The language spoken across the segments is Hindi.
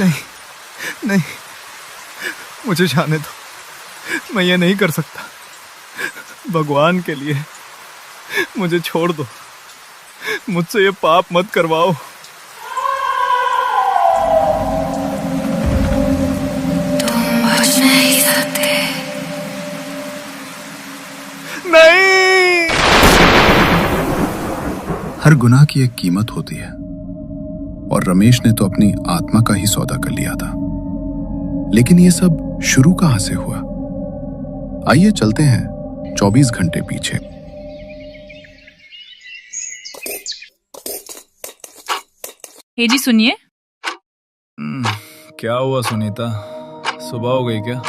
नहीं, मुझे जाने दो, मैं ये नहीं कर सकता। भगवान के लिए मुझे छोड़ दो, मुझसे ये पाप मत करवाओ। नहीं। हर गुनाह की एक कीमत होती है और रमेश ने तो अपनी आत्मा का ही सौदा कर लिया था। लेकिन ये सब शुरू कहां से हुआ? आइए चलते हैं 24 घंटे पीछे। हे जी सुनिए। क्या हुआ सुनीता, सुबह हो गई क्या?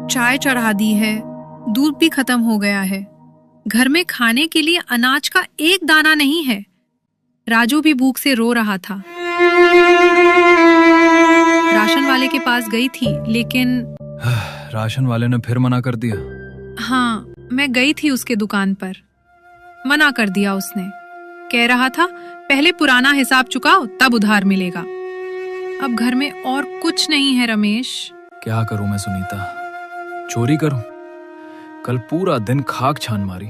चाय चढ़ा दी है, दूध भी खत्म हो गया है, घर में खाने के लिए अनाज का एक दाना नहीं है। राजू भी भूख से रो रहा था। राशन वाले के पास गई थी लेकिन राशन वाले ने फिर मना कर दिया? हाँ, मैं गई थी उसके दुकान पर, मना कर दिया उसने। कह रहा था पहले पुराना हिसाब चुकाओ तब उधार मिलेगा। अब घर में और कुछ नहीं है रमेश। क्या करूं मैं सुनीता, चोरी करूं? कल पूरा दिन खाक छान मारी,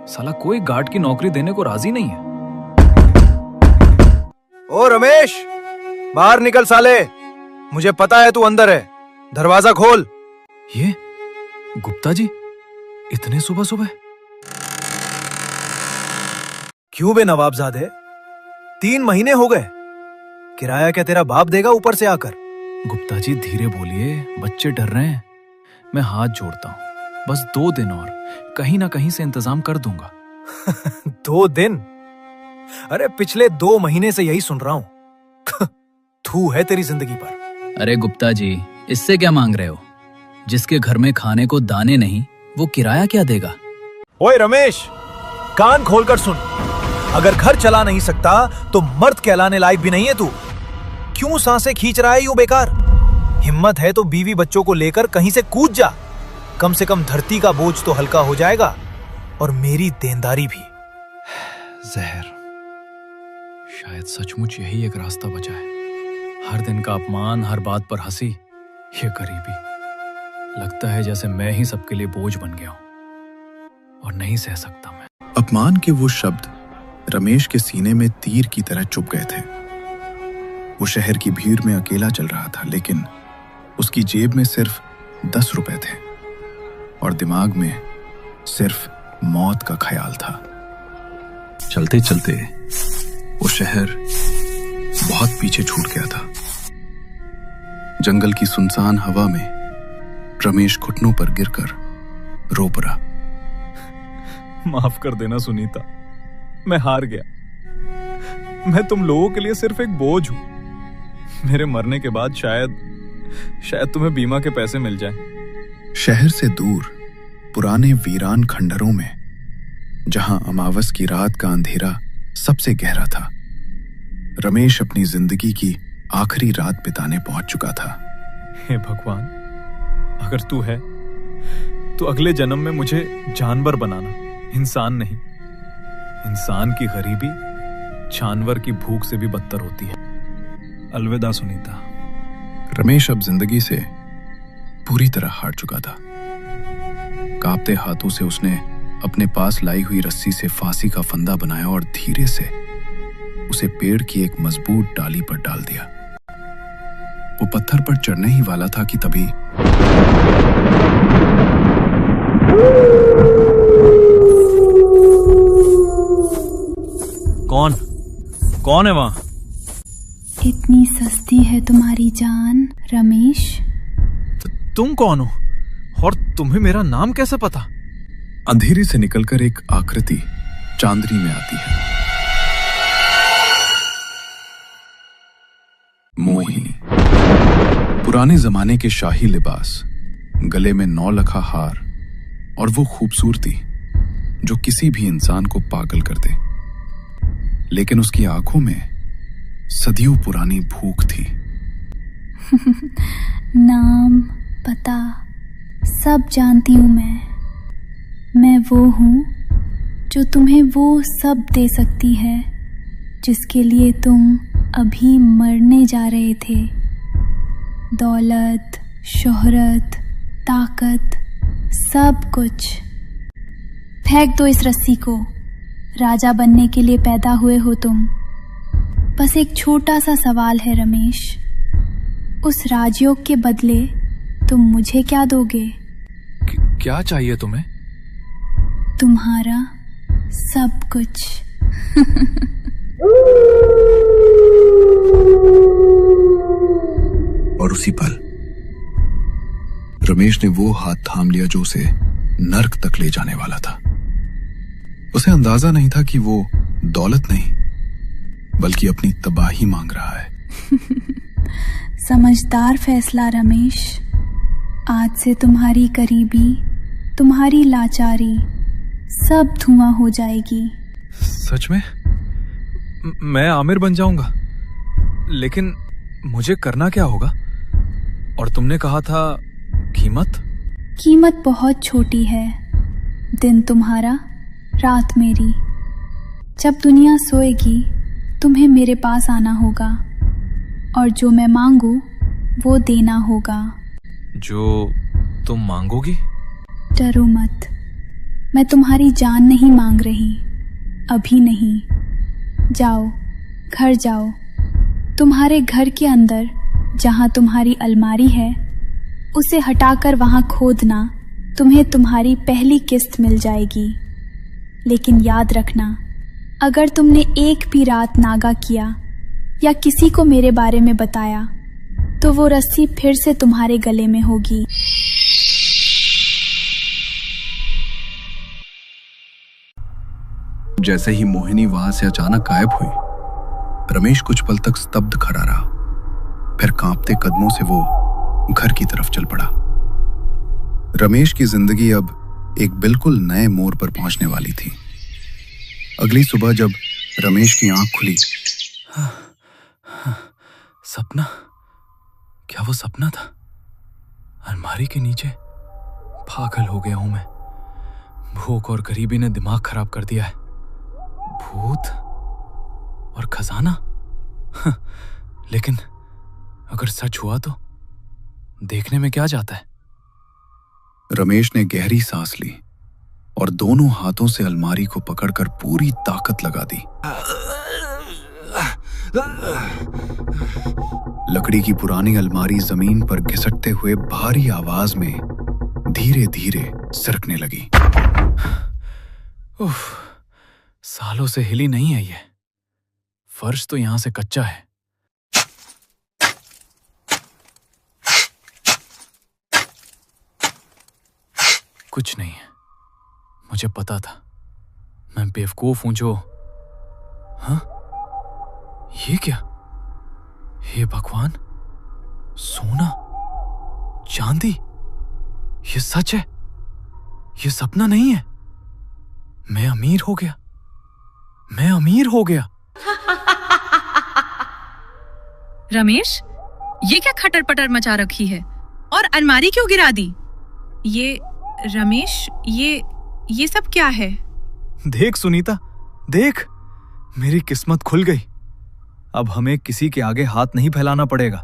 साला कोई गार्ड की नौकरी देने को राजी नहीं है। ओ रमेश, बाहर निकल साले, मुझे पता है तू अंदर है, दरवाजा खोल। ये गुप्ता जी, इतने सुबह सुबह? क्यों बे नवाबजादे, 3 महीने हो गए, किराया क्या तेरा बाप देगा ऊपर से आकर? गुप्ता जी धीरे बोलिए, बच्चे डर रहे हैं। मैं हाथ जोड़ता हूँ, बस 2 दिन और, कहीं ना कहीं से इंतजाम कर दूंगा। 2 दिन? अरे पिछले 2 महीने से यही सुन रहा हूं। थू है तेरी जिंदगी पर। अरे गुप्ता जी, इससे क्या मांग रहे हो? जिसके घर में खाने को दाने नहीं, वो किराया क्या देगा? ओए रमेश, कान खोलकर सुन, अगर घर चला नहीं सकता तो मर्द कहलाने लायक भी नहीं है तू। क्यों सांसें खींच रहा है यूं बेकार? हिम्मत है तो बीवी बच्चों को लेकर कहीं से कूद जा, कम से कम धरती का बोझ तो हल्का हो जाएगा और मेरी देनदारी भी। जहर, शायद सचमुच यही एक रास्ता बचा है। हर दिन का अपमान, हर बात पर हंसी, ये गरीबी, लगता है जैसे मैं ही सबके लिए बोझ बन गया हूं और नहीं सह सकता मैं। अपमान के वो शब्द रमेश के सीने में तीर की तरह चुभ गए थे। वो शहर की भीड़ में अकेला चल रहा था, लेकिन उसकी जेब में सिर्फ 10 रुपए थे और दिमाग में सिर्फ मौत का ख्याल था। चलते चलते वो शहर बहुत पीछे छूट गया था। जंगल की सुनसान हवा में रमेश घुटनों पर गिरकर रो पड़ा। माफ कर देना सुनीता, मैं हार गया। मैं तुम लोगों के लिए सिर्फ एक बोझ हूं। मेरे मरने के बाद शायद तुम्हें बीमा के पैसे मिल जाएं। शहर से दूर पुराने वीरान खंडरों में, जहां अमावस की रात का अंधेरा सबसे गहरा था, रमेश अपनी जिंदगी की आखिरी रात बिताने पहुंच चुका था। हे भगवान, अगर तू है तो अगले जन्म में मुझे जानवर बनाना, इंसान नहीं। इंसान की गरीबी जानवर की भूख से भी बदतर होती है। अलविदा सुनीता। रमेश अब जिंदगी से पूरी तरह हार चुका था। कांपते हाथों से उसने अपने पास लाई हुई रस्सी से फांसी का फंदा बनाया और धीरे से उसे पेड़ की एक मजबूत डाली पर डाल दिया। वो पत्थर पर चढ़ने ही वाला था कि तभी कौन है वहां? इतनी सस्ती है तुम्हारी जान रमेश। तुम कौन हो और तुम्हें मेरा नाम कैसे पता? अंधेरे से निकलकर एक आकृति चांदनी में आती है। मोहिनी। पुराने जमाने के शाही लिबास, गले में 9 लखा हार और वो खूबसूरती जो किसी भी इंसान को पागल कर दे। लेकिन उसकी आंखों में सदियों पुरानी भूख थी। नाम, पता सब जानती हूं मैं वो हूं जो तुम्हें वो सब दे सकती है जिसके लिए तुम अभी मरने जा रहे थे। दौलत, शोहरत, ताकत, सब कुछ। फेंक दो इस रस्सी को। राजा बनने के लिए पैदा हुए हो तुम। बस एक छोटा सा सवाल है रमेश, उस राजयोग के बदले तुम मुझे क्या दोगे? क्या चाहिए तुम्हें? तुम्हारा सब कुछ। और उसी पल रमेश ने वो हाथ थाम लिया जो उसे नर्क तक ले जाने वाला था। उसे अंदाजा नहीं था कि वो दौलत नहीं बल्कि अपनी तबाही मांग रहा है। समझदार फैसला रमेश। आज से तुम्हारी करीबी, तुम्हारी लाचारी सब धुआं हो जाएगी। सच में? मैं आमिर बन जाऊंगा, लेकिन मुझे करना क्या होगा? और तुमने कहा था कीमत बहुत छोटी है। दिन तुम्हारा, रात मेरी। जब दुनिया सोएगी तुम्हें मेरे पास आना होगा और जो मैं मांगू वो देना होगा। जो तुम मांगोगी? डरो मत, मैं तुम्हारी जान नहीं मांग रही, अभी नहीं। जाओ, घर जाओ। तुम्हारे घर के अंदर जहां तुम्हारी अलमारी है उसे हटाकर वहां खोदना, तुम्हें तुम्हारी पहली किस्त मिल जाएगी। लेकिन याद रखना, अगर तुमने एक भी रात नागा किया या किसी को मेरे बारे में बताया तो वो रस्सी फिर से तुम्हारे गले में होगी। जैसे ही मोहिनी वहां से अचानक गायब हुई, रमेश कुछ पल तक स्तब्ध खड़ा रहा। फिर कांपते कदमों से वो घर की तरफ चल पड़ा। रमेश की जिंदगी अब एक बिल्कुल नए मोड़ पर पहुंचने वाली थी। अगली सुबह जब रमेश की आंख खुली, सपना? क्या वो सपना था? अलमारी के नीचे? पागल हो गया हूं मैं। भूख और गरीबी ने दिमाग खराब कर दिया है। भूत और खजाना? लेकिन अगर सच हुआ तो देखने में क्या जाता है? रमेश ने गहरी सांस ली और दोनों हाथों से अलमारी को पकड़कर पूरी ताकत लगा दी। लकड़ी की पुरानी अलमारी जमीन पर घिसटते हुए भारी आवाज में धीरे धीरे सरकने लगी। उफ, सालों से हिली नहीं है ये। फर्श तो यहां से कच्चा है। कुछ नहीं है, मुझे पता था। मैं बेवकूफ हूं जो। हाँ, ये क्या? हे भगवान, सोना, चांदी, ये सच है, ये सपना नहीं है। मैं अमीर हो गया, मैं अमीर हो गया। रमेश, ये क्या खटर पटर मचा रखी है? और अलमारी क्यों गिरा दी? ये रमेश, ये सब क्या है? देख सुनीता, देख, मेरी किस्मत खुल गई। अब हमें किसी के आगे हाथ नहीं फैलाना पड़ेगा।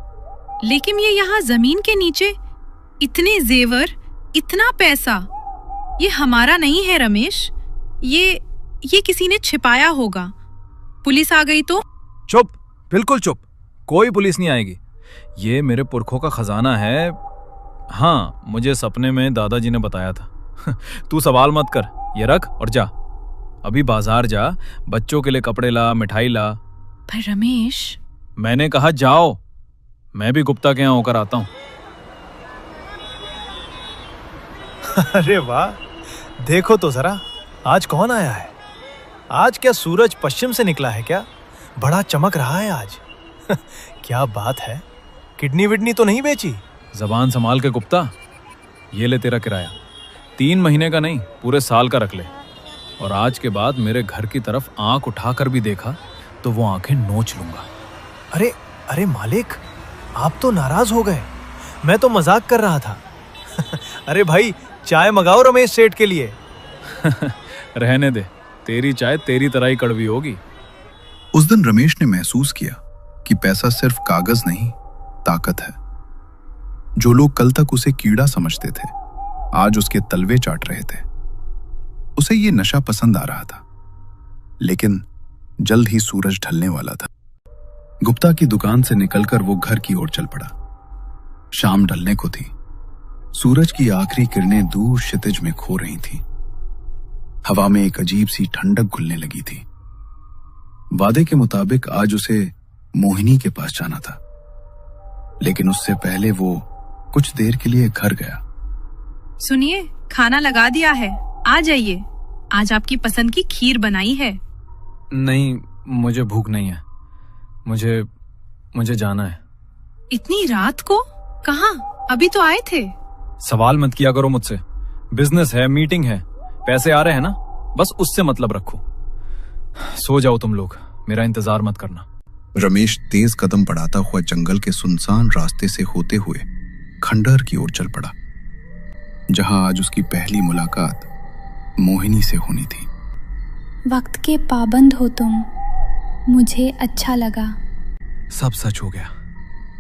लेकिन ये यहाँ जमीन के नीचे इतने जेवर, इतना पैसा, ये हमारा नहीं है रमेश। ये किसी ने छिपाया होगा। पुलिस आ गई तो? चुप, बिल्कुल चुप। कोई पुलिस नहीं आएगी। ये मेरे पुरखों का खजाना है। हाँ, मुझे सपने में दादाजी ने बताया था। तू सवाल मत कर, ये रख और जा। अभी बाजार जा, बच्चों के लिए कपड़े ला, मिठाई ला। पर रमेश, मैंने कहा जाओ। मैं भी गुप्ता के यहाँ होकर आता हूँ। अरे वाह, देखो तो जरा, आज कौन आया है? आज क्या सूरज पश्चिम से निकला है क्या? बड़ा चमक रहा है आज। क्या बात है, किडनी विडनी तो नहीं बेची? जबान संभाल के गुप्ता। ये ले तेरा किराया। 3 महीने का नहीं, पूरे साल का रख ले। और आज के बाद मेरे घर की तरफ आंख उठाकर भी देखा तो वो आंखें नोच लूंगा। अरे अरे मालिक, आप तो नाराज हो गए। मैं तो मजाक कर रहा था। अरे भाई, चाय मंगाओ रमेश सेठ के लिए। रहने दे, तेरी चाय तेरी तरह ही कड़वी होगी। उस दिन रमेश ने महसूस किया कि पैसा सिर्फ कागज नहीं, ताकत है। जो लोग कल तक उसे कीड़ा समझते थे आज उसके तलवे चाट रहे थे। उसे ये नशा पसंद आ रहा था, लेकिन जल्द ही सूरज ढलने वाला था। गुप्ता की दुकान से निकलकर वो घर की ओर चल पड़ा। शाम ढलने को थी। सूरज की आखिरी किरणें दूर क्षितिज में खो रही थीं। हवा में एक अजीब सी ठंडक घुलने लगी थी। वादे के मुताबिक आज उसे मोहिनी के पास जाना था, लेकिन उससे पहले वो कुछ देर के लिए घर गया। सुनिए, खाना लगा दिया है, आ जाइए। आज आपकी पसंद की खीर बनाई है। नहीं, मुझे भूख नहीं है। मुझे जाना है। इतनी रात को? कहाँ? अभी तो आए थे। सवाल मत किया करो मुझसे। बिजनेस है, मीटिंग है, पैसे आ रहे हैं ना, बस उससे मतलब रखो। सो जाओ तुम लोग, मेरा इंतजार मत करना। रमेश तेज कदम बढ़ाता हुआ जंगल के सुनसान रास्ते से होते हुए खंडहर की ओर चल पड़ा, जहां आज उसकी पहली मुलाकात मोहिनी से होनी थी। वक्त के पाबंद हो तुम, मुझे अच्छा लगा। सब सच हो गया।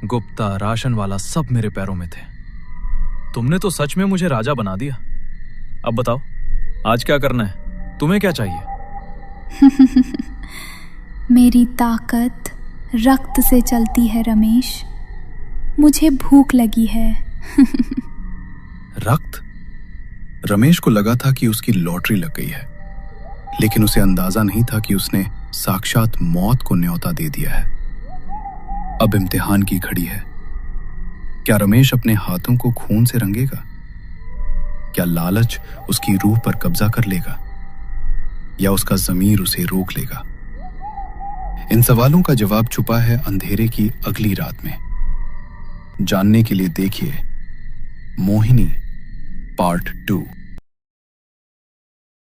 गुप्ता, राशन वाला सब मेरे पैरों में थे। तुमने तो सच में मुझे राजा बना दिया। अब बताओ, आज क्या करना है? तुम्हें क्या चाहिए? मेरी ताकत रक्त से चलती है रमेश। मुझे भूख लगी है। रक्त? रमेश को लगा था कि उसकी लॉटरी लग गई है, लेकिन उसे अंदाजा नहीं था कि उसने साक्षात मौत को न्योता दे दिया है। अब इम्तिहान की घड़ी है। क्या रमेश अपने हाथों को खून से रंगेगा? क्या लालच उसकी रूह पर कब्जा कर लेगा, या उसका ज़मीर उसे रोक लेगा? इन सवालों का जवाब छुपा है अंधेरे की अगली रात में। जानने के लिए देखिए मोहिनी पार्ट 2।